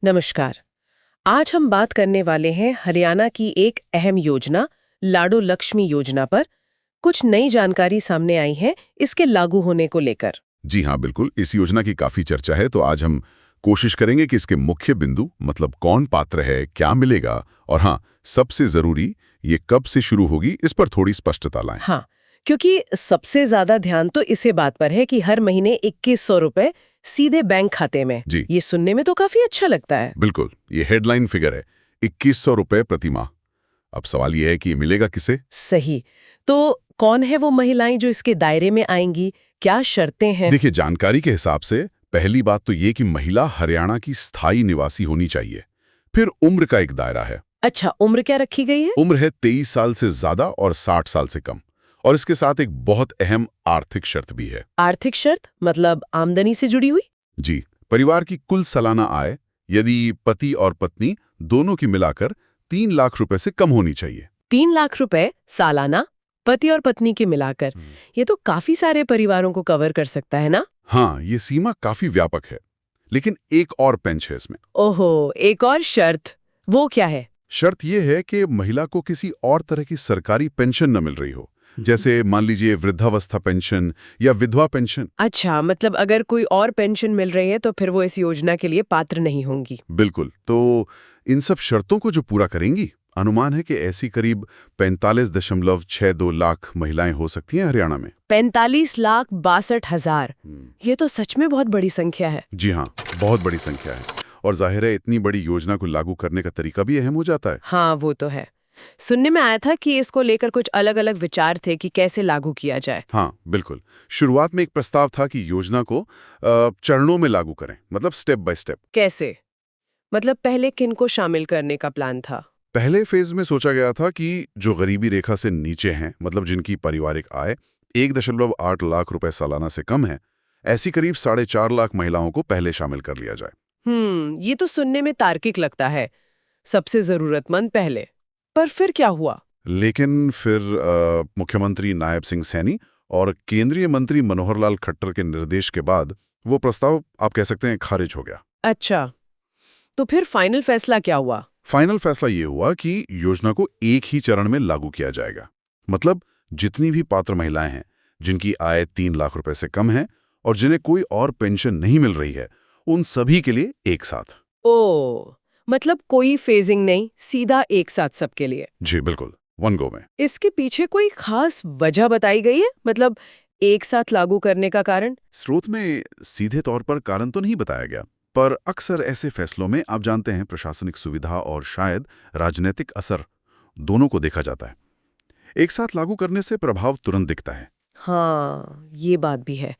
नमस्कार। आज हम बात करने वाले हैं हरियाणा की एक अहम योजना लाडो लक्ष्मी योजना पर। कुछ नई जानकारी सामने आई है इसके लागू होने को लेकर। जी हाँ, बिल्कुल। इस योजना की काफी चर्चा है, तो आज हम कोशिश करेंगे कि इसके मुख्य बिंदु, मतलब कौन पात्र है, क्या मिलेगा, और हाँ, सबसे जरूरी, ये कब से शुरू होगी, इस पर थोड़ी स्पष्टता लाएं। हाँ, क्योंकि सबसे ज्यादा ध्यान तो इसी बात पर है कि हर महीने 2100 रुपए सीधे बैंक खाते में। जी ये सुनने में तो काफी अच्छा लगता है। बिल्कुल, ये हेडलाइन फिगर है, 2100 रुपए प्रति माह। अब सवाल ये है कि ये मिलेगा किसे? सही। तो कौन है वो महिलाएं जो इसके दायरे में आएंगी, क्या शर्तें हैं? देखिए, जानकारी के हिसाब से पहली बात तो ये कि महिला हरियाणा की स्थायी निवासी होनी चाहिए। फिर उम्र का एक दायरा है। अच्छा, उम्र क्या रखी गई है? उम्र है 23 साल से ज्यादा और 60 साल से कम। और इसके साथ एक बहुत अहम आर्थिक शर्त भी है। आर्थिक शर्त मतलब आमदनी से जुड़ी हुई? जी, परिवार की कुल सालाना आय, यदि पति और पत्नी दोनों की मिलाकर 3 लाख रुपए से कम होनी चाहिए। 3 लाख रुपए सालाना, पति और पत्नी के मिलाकर। ये तो काफी सारे परिवारों को कवर कर सकता है ना? हाँ, ये सीमा काफी व्यापक है, लेकिन एक और पेंच है इसमें। ओहो, एक और शर्त। वो क्या है? शर्त ये है कि महिला को किसी और तरह की सरकारी पेंशन न मिल रही हो, जैसे मान लीजिए वृद्धावस्था पेंशन या विधवा पेंशन। अच्छा, मतलब अगर कोई और पेंशन मिल रही है तो फिर वो इस योजना के लिए पात्र नहीं होंगी। बिल्कुल। तो इन सब शर्तों को जो पूरा करेंगी, अनुमान है कि ऐसी करीब 45.62 लाख महिलाएं हो सकती हैं हरियाणा में। 45,62,000। ये तो सच में बहुत बड़ी संख्या है। जी हाँ, बहुत बड़ी संख्या है। और जाहिर है, इतनी बड़ी योजना को लागू करने का तरीका भी अहम हो जाता है। हाँ, वो तो है। सुनने में आया था कि इसको लेकर कुछ अलग-अलग विचार थे कि कैसे लागू किया जाए। हाँ, बिल्कुल। शुरुआत में एक प्रस्ताव था कि योजना को चरणों में लागू करें, मतलब स्टेप बाय स्टेप। कैसे? मतलब पहले किनको शामिल करने का प्लान था? पहले फेज में सोचा गया था कि जो गरीबी रेखा से नीचे हैं, मतलब जिनकी पारिवारिक आय 1.8 लाख रुपए सालाना से कम है, ऐसी करीब 4.5 लाख महिलाओं को पहले शामिल कर लिया जाए। ये तो सुनने में तार्किक लगता है। सबसे जरूरतमंद पहले। पर फिर क्या हुआ? लेकिन फिर मुख्यमंत्री नायब सिंह सैनी और केंद्रीय मंत्री मनोहर लाल खट्टर के निर्देश के बाद वो प्रस्ताव, आप कह सकते हैं, खारिज हो गया। अच्छा, तो फिर फाइनल फैसला क्या हुआ? फाइनल फैसला ये हुआ कि योजना को एक ही चरण में लागू किया जाएगा। मतलब जितनी भी पात्र महिलाएं हैं, जिनकी आय 3 लाख रुपए से कम है और जिन्हें कोई और पेंशन नहीं मिल रही है, उन सभी के लिए एक साथ। ओ, मतलब कोई फेजिंग नहीं, सीधा एक साथ सबके लिए। जी बिल्कुल, वन गो में। इसके पीछे कोई खास वजह बताई गई है? मतलब एक साथ लागू करने का कारण? स्रोत में सीधे तौर पर कारण तो नहीं बताया गया, पर अक्सर ऐसे फैसलों में, आप जानते हैं, प्रशासनिक सुविधा और शायद राजनीतिक असर दोनों को देखा जाता है। एक साथ लागू करने से प्रभाव तुरंत दिखता है। हाँ, ये बात भी है।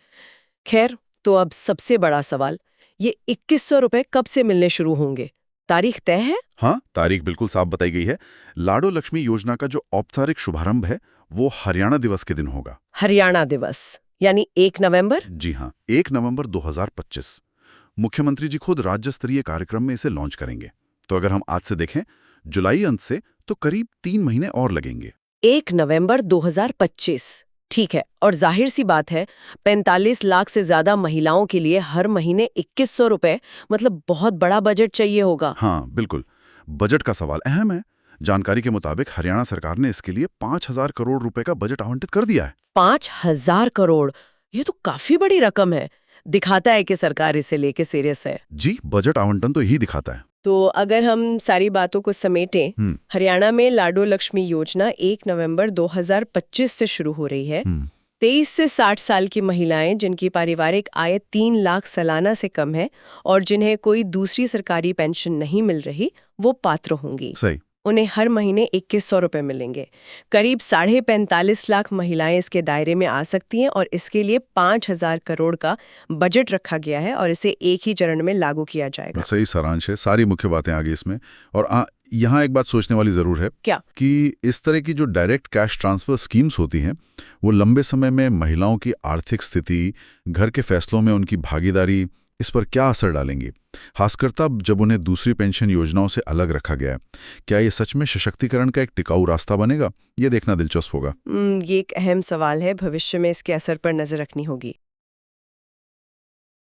खैर, तो अब सबसे बड़ा सवाल, ये 2100 रुपए कब से मिलने शुरू होंगे? तारीख तय है? हाँ, तारीख बिल्कुल साफ बताई गई है। लाडो लक्ष्मी योजना का जो औपचारिक शुभारंभ है, वो हरियाणा दिवस के दिन होगा। हरियाणा दिवस यानी 1 नवंबर? जी हाँ, 1 नवंबर 2025। मुख्यमंत्री जी खुद राज्य स्तरीय कार्यक्रम में इसे लॉन्च करेंगे। तो अगर हम आज से देखें, जुलाई अंत से, तो करीब 3 महीने और लगेंगे। 1 नवंबर 2025। ठीक है, और जाहिर सी बात है, 45 लाख से ज्यादा महिलाओं के लिए हर महीने 2100 रुपए, मतलब बहुत बड़ा बजट चाहिए होगा। हाँ बिल्कुल, बजट का सवाल अहम है। जानकारी के मुताबिक हरियाणा सरकार ने इसके लिए 5,000 करोड़ रुपए का बजट आवंटित कर दिया है। 5,000 करोड़, ये तो काफी बड़ी रकम है। दिखाता है कि सरकार इसे लेके सीरियस है। जी, बजट आवंटन तो यही दिखाता है। तो अगर हम सारी बातों को समेटें, हरियाणा में लाडो लक्ष्मी योजना 1 नवंबर 2025 से शुरू हो रही है। 23 से 60 साल की महिलाएं जिनकी पारिवारिक आय 3 लाख सालाना से कम है और जिन्हें कोई दूसरी सरकारी पेंशन नहीं मिल रही, वो पात्र होंगी। सही। उन्हें हर महीने 2100 रुपए मिलेंगे। करीब 45.5 लाख महिलाएं इसके दायरे में आ सकती हैं और इसके लिए 5,000 करोड़ का बजट रखा गया है और इसे एक ही चरण में लागू किया जाएगा। सही सारांश है, सारी मुख्य बातें आ गई इसमें। और यहाँ एक बात सोचने वाली जरूर है। क्या? कि इस तरह की जो डायरेक्ट कैश ट्रांसफर स्कीम्स होती हैं, वो लंबे समय में महिलाओं की आर्थिक स्थिति, घर के फैसलों में उनकी भागीदारी, इस पर क्या असर डालेंगी, खासकर तब जब उन्हें दूसरी पेंशन योजनाओं से अलग रखा गया है। क्या ये सच में सशक्तिकरण का एक टिकाऊ रास्ता बनेगा? ये देखना दिलचस्प होगा। ये एक अहम सवाल है, भविष्य में इसके असर पर नजर रखनी होगी।